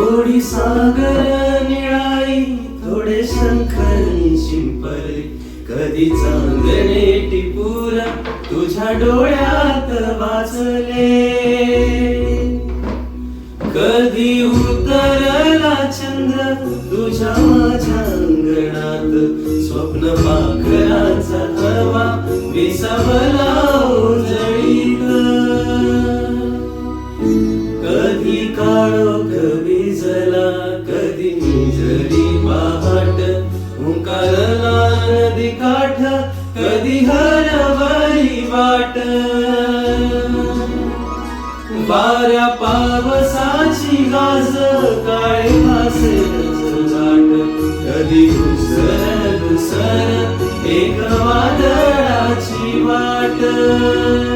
थोडी सागर निळाई, थोडे शंखर शिंपले, कधी चांदणे टिपूर तुझ्या डोळ्यात वाचले, कधी उतरला चंद्र तुझ्या माझ्या अंगणात, स्वप्न पाखराचा हवा विसावला उजळीत, कधी काळोख भिजला, कधी निजली पहाट, ओंकारला नदी काठ, कधी हरवली वाट, वाऱ्या पावसाची गाज, काळे भासेच घाट, कधी घुसर घुसर एक वादळाची वाट.